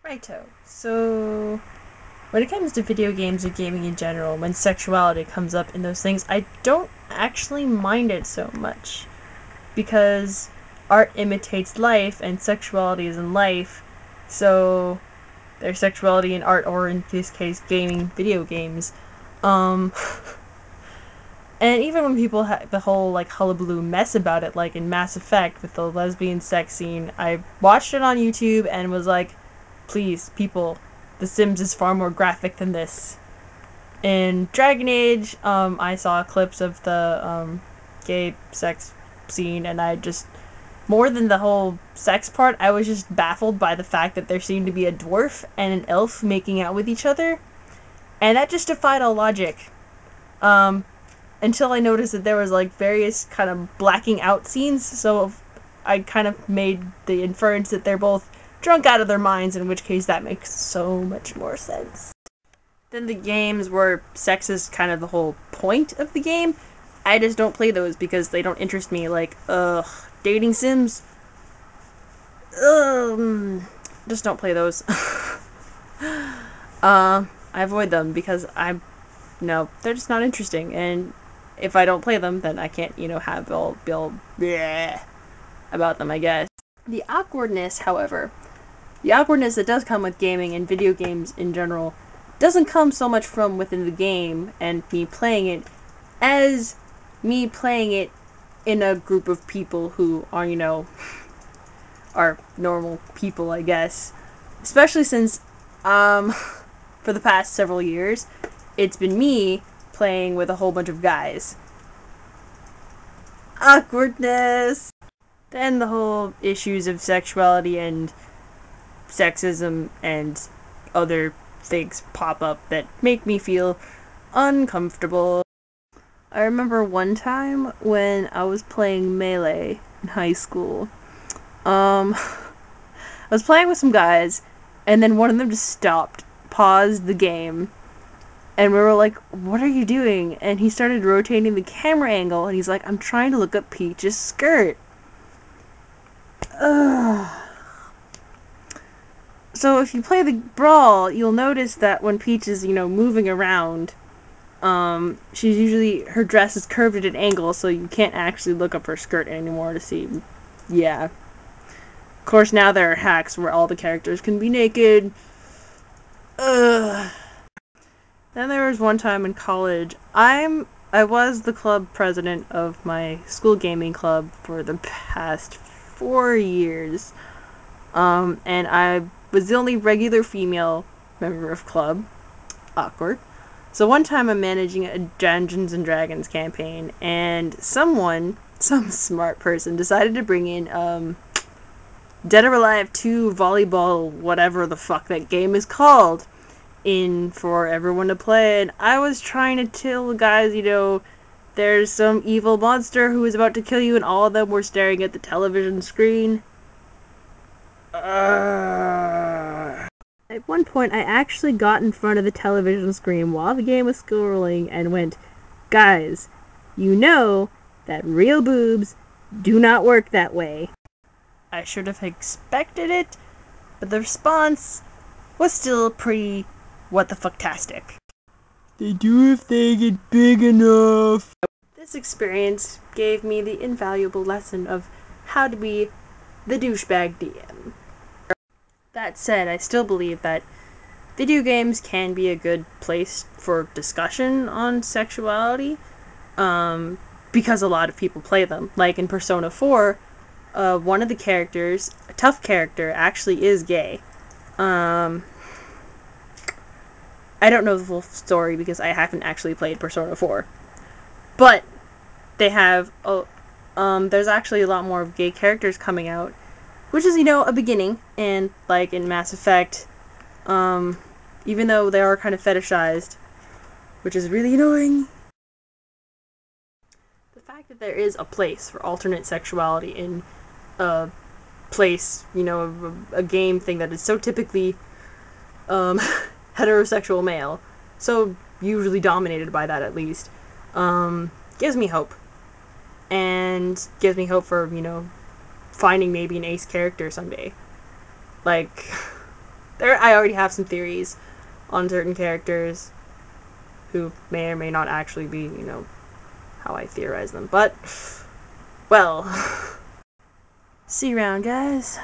Righto. So, when it comes to video games and gaming in general, when sexuality comes up in those things, I don't actually mind it so much. Because art imitates life, and sexuality is in life, so there's sexuality in art, or in this case, gaming video games. Um, and even when people the whole, like, hullabaloo mess about it, like in Mass Effect with the lesbian sex scene, I watched it on YouTube and was like, please, people, The Sims is far more graphic than this. In Dragon Age, I saw clips of the gay sex scene, and I just, more than the whole sex part, I was just baffled by the fact that there seemed to be a dwarf and an elf making out with each other, and that just defied all logic. Until I noticed that there was like various kind of blacking out scenes, so I kind of made the inference that they're both drunk out of their minds, in which case that makes so much more sense. Then the games where sex is kind of the whole point of the game, I just don't play those because they don't interest me. Like, dating sims? Just don't play those. I avoid them because no, they're just not interesting, and if I don't play them, then I can't, have all bleh about them, I guess. The awkwardness, however, the awkwardness that does come with gaming and video games in general doesn't come so much from within the game and me playing it as me playing it in a group of people who are, are normal people, I guess. Especially since, for the past several years, it's been me playing with a whole bunch of guys. Awkwardness! Then the whole issues of sexuality and sexism and other things pop up that make me feel uncomfortable. I remember one time when I was playing Melee in high school. I was playing with some guys, and then one of them just stopped, paused the game, and we were like, what are you doing? And he started rotating the camera angle, and he's like, I'm trying to look up Peach's skirt. Ugh. So if you play the Brawl, you'll notice that when Peach is, moving around, she's usually, her dress is curved at an angle, so you can't actually look up her skirt anymore to see. Yeah. Of course, now there are hacks where all the characters can be naked. Ugh. Then there was one time in college, I was the club president of my school gaming club for the past 4 years. And I was the only regular female member of club. Awkward. So one time I'm managing a Dungeons and Dragons campaign, and some smart person decided to bring in, Dead or Alive 2 volleyball, whatever the fuck that game is called, in for everyone to play. And I was trying to tell the guys, there's some evil monster who is about to kill you, and all of them were staring at the television screen. At one point, I actually got in front of the television screen while the game was scrolling and went, guys, you know that real boobs do not work that way. I should have expected it, but the response was still pretty what the fucktastic. They do if they get big enough. This experience gave me the invaluable lesson of how to be the douchebag DM. That said, I still believe that video games can be a good place for discussion on sexuality, because a lot of people play them. Like in Persona 4, one of the characters, a tough character, actually is gay. I don't know the full story because I haven't actually played Persona 4. But they have, there's actually a lot more of gay characters coming out, which is, a beginning. And like in Mass Effect, even though they are kind of fetishized, which is really annoying. The fact that there is a place for alternate sexuality in a place, a game thing that is so typically, heterosexual male, so usually dominated by that at least, gives me hope. And gives me hope for, finding maybe an ace character someday. Like, I already have some theories on certain characters who may or may not actually be, how I theorize them. But, well, see you around, guys.